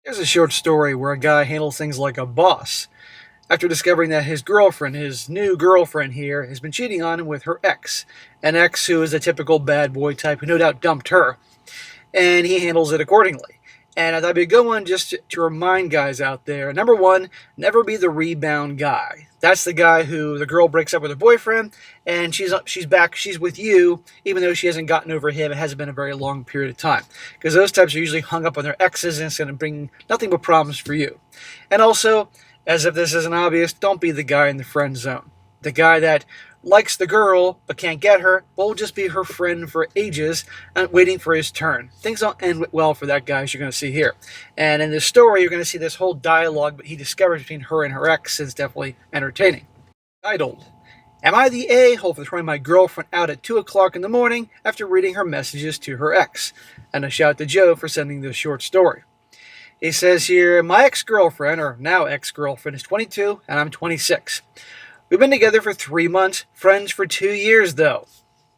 There's a short story where a guy handles things like a boss. After discovering that his girlfriend, his new girlfriend here, has been cheating on him with her ex, an ex who is a typical bad boy type who no doubt dumped her, and he handles it accordingly. And I thought it'd be a good one just to remind guys out there. Number one, never be the rebound guy. That's the guy who the girl breaks up with her boyfriend, and she's back, she's with you, even though she hasn't gotten over him. It hasn't been a very long period of time, because those types are usually hung up on their exes, and it's going to bring nothing but problems for you. And also, as if this isn't obvious, don't be the guy in the friend zone. The guy that likes the girl but can't get her, will just be her friend for ages and waiting for his turn. Things don't end well for that guy, as you're going to see here. And in this story, you're going to see this whole dialogue he discovers between her and her ex is definitely entertaining. Titled, Am I the A-hole for throwing my girlfriend out at 2 o'clock in the morning after reading her messages to her ex? And a shout out to Joe for sending this short story. He says here, my ex-girlfriend, or now ex-girlfriend, is 22 and I'm 26. We've been together for 3 months, friends for 2 years though.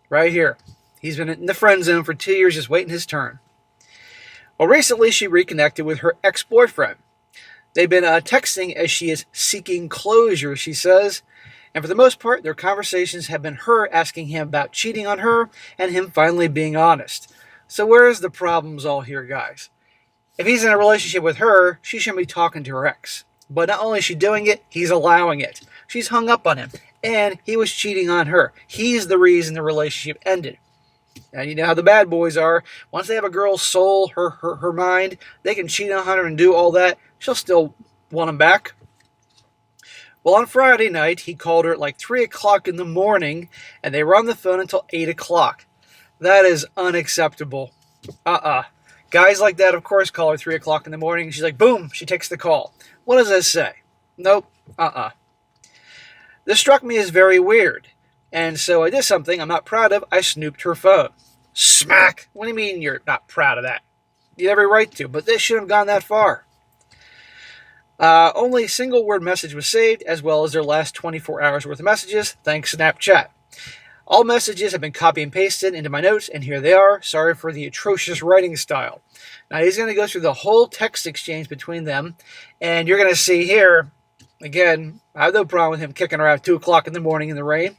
Right here. He's been in the friend zone for 2 years just waiting his turn. Well, recently she reconnected with her ex-boyfriend. They've been texting as she is seeking closure, she says. And for the most part, their conversations have been her asking him about cheating on her and him finally being honest. So where's the problems all here, guys? If he's in a relationship with her, she shouldn't be talking to her ex. But not only is she doing it, he's allowing it. She's hung up on him, and he was cheating on her. He's the reason the relationship ended. And you know how the bad boys are. Once they have a girl's soul, her mind, they can cheat on her and do all that. She'll still want him back. Well, on Friday night, he called her at like 3 o'clock in the morning, and they were on the phone until 8 o'clock. That is unacceptable. Guys like that, of course, call her 3 o'clock in the morning. She's like, boom, she takes the call. What does that say? Nope. This struck me as very weird. And so I did something I'm not proud of. I snooped her phone. Smack! What do you mean you're not proud of that? You have every right to, but this shouldn't have gone that far. Only a single word message was saved, as well as their last 24 hours worth of messages. Thanks, Snapchat. All messages have been copy and pasted into my notes, and here they are. Sorry for the atrocious writing style. Now, he's going to go through the whole text exchange between them, and you're going to see here, again, I have no problem with him kicking her out at 2 o'clock in the morning in the rain.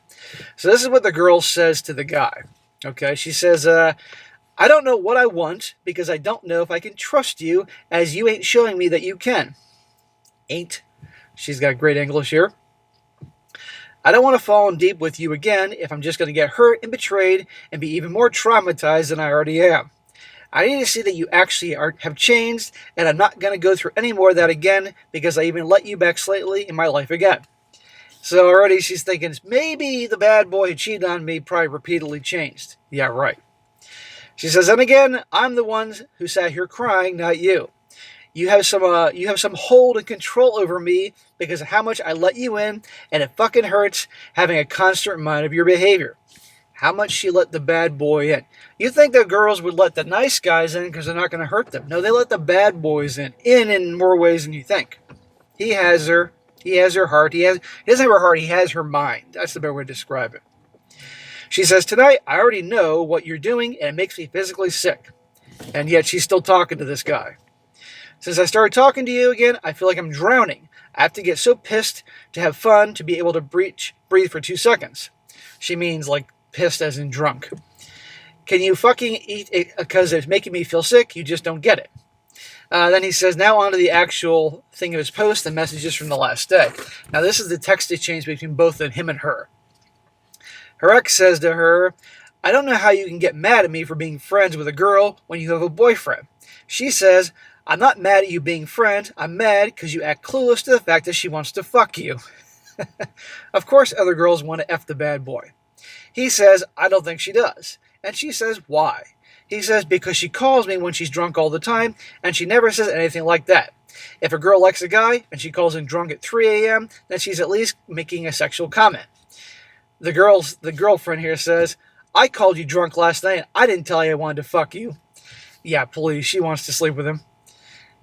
So this is what the girl says to the guy. Okay, she says, I don't know what I want because I don't know if I can trust you as you ain't showing me that you can. Ain't. She's got great English here. I don't want to fall in deep with you again if I'm just going to get hurt and betrayed and be even more traumatized than I already am. I need to see that you actually have changed, and I'm not going to go through any more of that again because I even let you back slightly in my life again. So already she's thinking, maybe the bad boy who cheated on me probably repeatedly changed. Yeah, right. She says, and again, I'm the one who sat here crying, not you. You have some hold and control over me because of how much I let you in, and it fucking hurts having a constant reminder of your behavior. How much she let the bad boy in. You think the girls would let the nice guys in because they're not going to hurt them. No, they let the bad boys in more ways than you think. He has her. He has her heart. He doesn't have her heart. He has her mind. That's the better way to describe it. She says, tonight, I already know what you're doing, and it makes me physically sick. And yet she's still talking to this guy. Since I started talking to you again, I feel like I'm drowning. I have to get so pissed to have fun to be able to breathe for 2 seconds. She means like pissed as in drunk. Can you fucking eat it because it's making me feel sick? You just don't get it. Then he says, now on to the actual thing of his post, the messages from the last day. Now this is the text exchange between both of him and her. Her ex says to her, I don't know how you can get mad at me for being friends with a girl when you have a boyfriend. She says, I'm not mad at you being friends. I'm mad because you act clueless to the fact that she wants to fuck you. Of course other girls want to F the bad boy. He says, I don't think she does. And she says, why? He says, because she calls me when she's drunk all the time, and she never says anything like that. If a girl likes a guy, and she calls him drunk at 3 a.m., then she's at least making a sexual comment. The girlfriend here says, I called you drunk last night. I didn't tell you I wanted to fuck you. Yeah, please, she wants to sleep with him.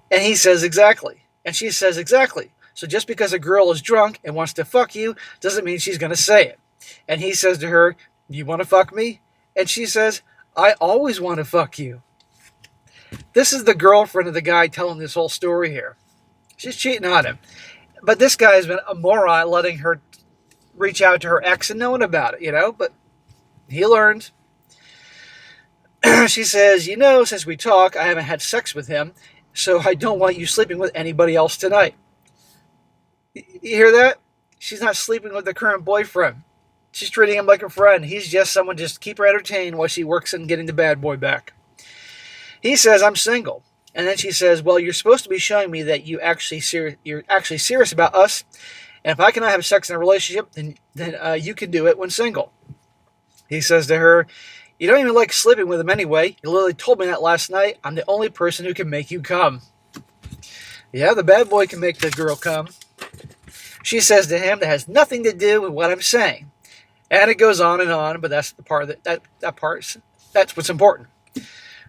And he says, exactly. And she says, exactly. So just because a girl is drunk and wants to fuck you doesn't mean she's going to say it. And he says to her, you want to fuck me? And she says, I always want to fuck you. This is the girlfriend of the guy telling this whole story here. She's cheating on him. But this guy has been a moron letting her reach out to her ex and knowing about it, but he learned. She says, since we talk, I haven't had sex with him, so I don't want you sleeping with anybody else tonight. You hear that? She's not sleeping with the current boyfriend. She's treating him like a friend. He's just someone just to keep her entertained while she works on getting the bad boy back. He says, I'm single. And then she says, well, you're supposed to be showing me that you're actually serious about us. And if I cannot have sex in a relationship, then you can do it when single. He says to her, you don't even like sleeping with him anyway. You literally told me that last night. I'm the only person who can make you come. Yeah, the bad boy can make the girl come. She says to him, that has nothing to do with what I'm saying. And it goes on, but that's the part that's what's important.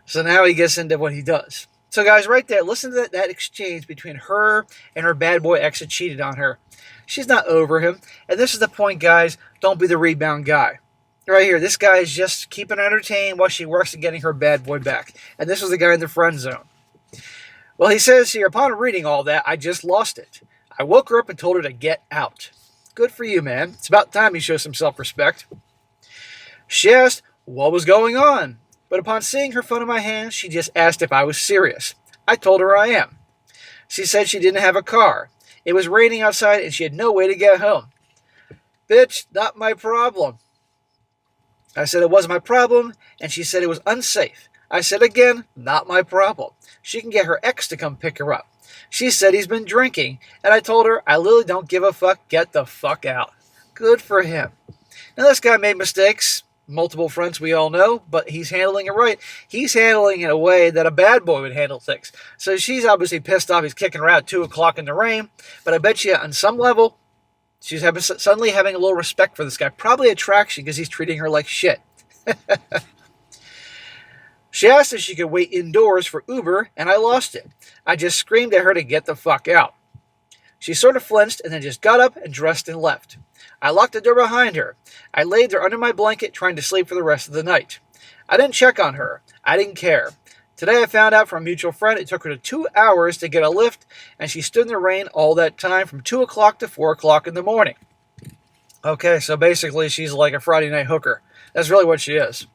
So now he gets into what he does. So guys, right there, listen to that exchange between her and her bad boy ex that cheated on her. She's not over him. And this is the point, guys. Don't be the rebound guy. Right here, this guy is just keeping her entertained while she works at getting her bad boy back. And this was the guy in the friend zone. Well, he says here, upon reading all that, I just lost it. I woke her up and told her to get out. Good for you, man. It's about time you show some self-respect. She asked what was going on. But upon seeing her phone in my hand, she just asked if I was serious. I told her I am. She said she didn't have a car. It was raining outside and she had no way to get home. Bitch, not my problem. I said it wasn't my problem, and she said it was unsafe. I said again, not my problem. She can get her ex to come pick her up. She said he's been drinking, and I told her, I literally don't give a fuck, get the fuck out. Good for him. Now this guy made mistakes, multiple fronts we all know, but he's handling it right. He's handling it in a way that a bad boy would handle things. So she's obviously pissed off, he's kicking her out at 2 o'clock in the rain, but I bet you on some level, she's suddenly having a little respect for this guy. Probably attraction because he's treating her like shit. She asked if she could wait indoors for Uber, and I lost it. I just screamed at her to get the fuck out. She sort of flinched and then just got up and dressed and left. I locked the door behind her. I laid there under my blanket trying to sleep for the rest of the night. I didn't check on her. I didn't care. Today I found out from a mutual friend it took her 2 hours to get a lift, and she stood in the rain all that time from 2 o'clock to 4 o'clock in the morning. Okay, so basically she's like a Friday night hooker. That's really what she is.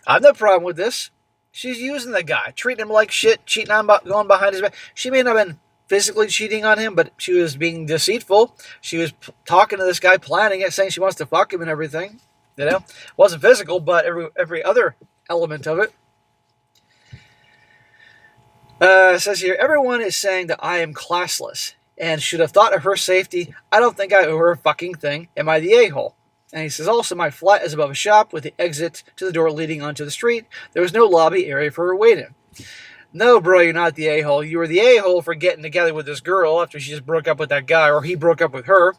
I have no problem with this. She's using the guy, treating him like shit, cheating on, going behind his back. She may not have been physically cheating on him, but she was being deceitful. She was talking to this guy, planning it, saying she wants to fuck him and everything. Wasn't physical, but every other element of it. It says here, everyone is saying that I am classless and should have thought of her safety. I don't think I owe her a fucking thing. Am I the a-hole? And he says, also, my flat is above a shop with the exit to the door leading onto the street. There was no lobby area for her waiting. No, bro, you're not the a-hole. You were the a-hole for getting together with this girl after she just broke up with that guy, or he broke up with her.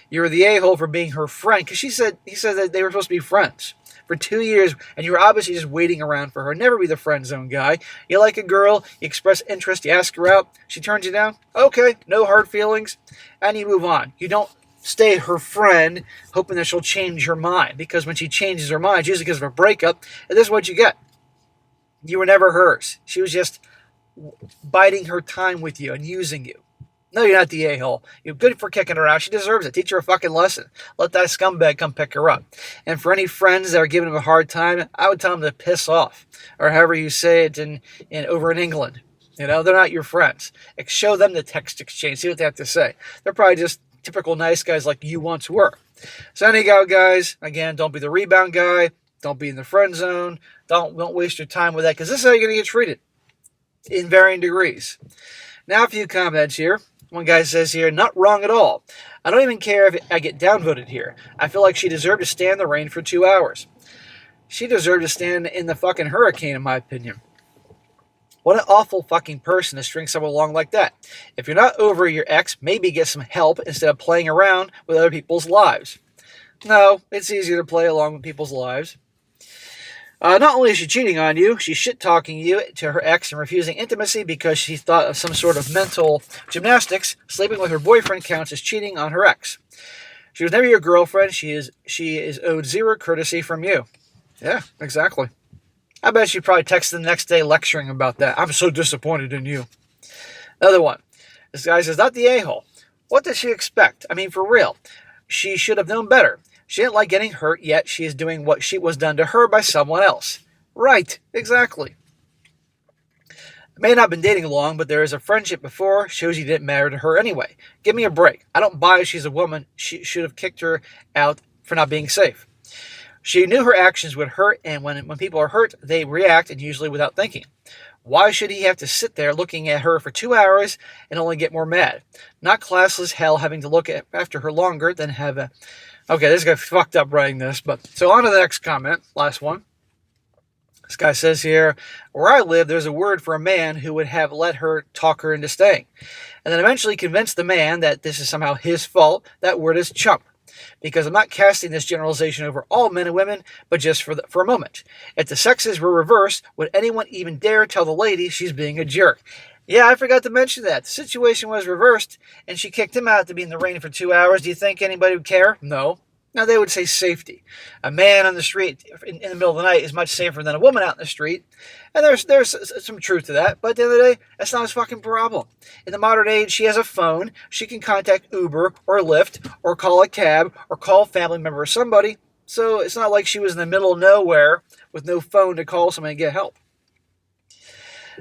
You were the a-hole for being her friend, because he said that they were supposed to be friends for 2 years, and you were obviously just waiting around for her. Never be the friend zone guy. You like a girl, you express interest, you ask her out, she turns you down. Okay, no hard feelings, and you move on. You don't stay her friend hoping that she'll change her mind, because when she changes her mind, it's usually because of a breakup, and this is what you get. You were never hers. She was just biding her time with you and using you. No, you're not the a-hole. You're good for kicking her out. She deserves it. Teach her a fucking lesson. Let that scumbag come pick her up. And for any friends that are giving him a hard time, I would tell them to piss off, or however you say it over in England. They're not your friends. Show them the text exchange. See what they have to say. They're probably just typical nice guys like you once were. So anyhow, guys, again, don't be the rebound guy. Don't be in the friend zone. Don't waste your time with that, because this is how you're going to get treated in varying degrees. Now a few comments here. One guy says here, not wrong at all. I don't even care if I get downvoted here. I feel like she deserved to stand in the rain for 2 hours. She deserved to stand in the fucking hurricane, in my opinion. What an awful fucking person to string someone along like that. If you're not over your ex, maybe get some help instead of playing around with other people's lives. No, it's easier to play along with people's lives. Not only is she cheating on you, she's shit-talking you to her ex and refusing intimacy because she thought of some sort of mental gymnastics. Sleeping with her boyfriend counts as cheating on her ex. She was never your girlfriend. She is owed zero courtesy from you. Yeah, exactly. I bet she probably texted the next day lecturing about that. I'm so disappointed in you. Another one. This guy says, not the a-hole. What does she expect? I mean, for real. She should have known better. She didn't like getting hurt, yet she is doing what she was done to her by someone else. Right, exactly. May not have been dating long, but there is a friendship before, shows you didn't matter to her anyway. Give me a break. I don't buy she's a woman. She should have kicked her out for not being safe. She knew her actions would hurt, and when people are hurt, they react, and usually without thinking. Why should he have to sit there looking at her for 2 hours and only get more mad? Not classless hell having to look after her longer than have a... Okay, this guy fucked up writing this, but... So on to the next comment, last one. This guy says here, where I live, there's a word for a man who would have let her talk her into staying. And then eventually convince the man that this is somehow his fault. That word is chump. Because I'm not casting this generalization over all men and women, but just for a moment. If the sexes were reversed, would anyone even dare tell the lady she's being a jerk? Yeah, I forgot to mention that. The situation was reversed, and she kicked him out to be in the rain for 2 hours. Do you think anybody would care? No. Now, they would say safety. A man on the street in the middle of the night is much safer than a woman out in the street. And there's some truth to that. But at the end of the day, that's not his fucking problem. In the modern age, she has a phone. She can contact Uber or Lyft or call a cab or call a family member or somebody. So it's not like she was in the middle of nowhere with no phone to call somebody and get help.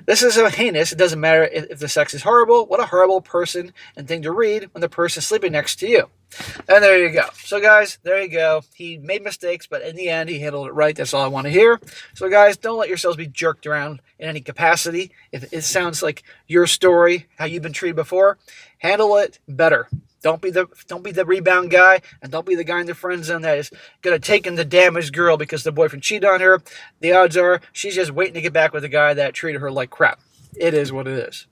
This is so heinous, it doesn't matter if the sex is horrible. What a horrible person and thing to read when the person's sleeping next to you. And there you go. So, guys, there you go. He made mistakes, but in the end, he handled it right. That's all I want to hear. So, guys, don't let yourselves be jerked around in any capacity. If it sounds like your story, how you've been treated before, handle it better. Don't be the rebound guy, and don't be the guy in the friend zone that is going to take in the damaged girl because the boyfriend cheated on her. The odds are she's just waiting to get back with the guy that treated her like crap. It is what it is.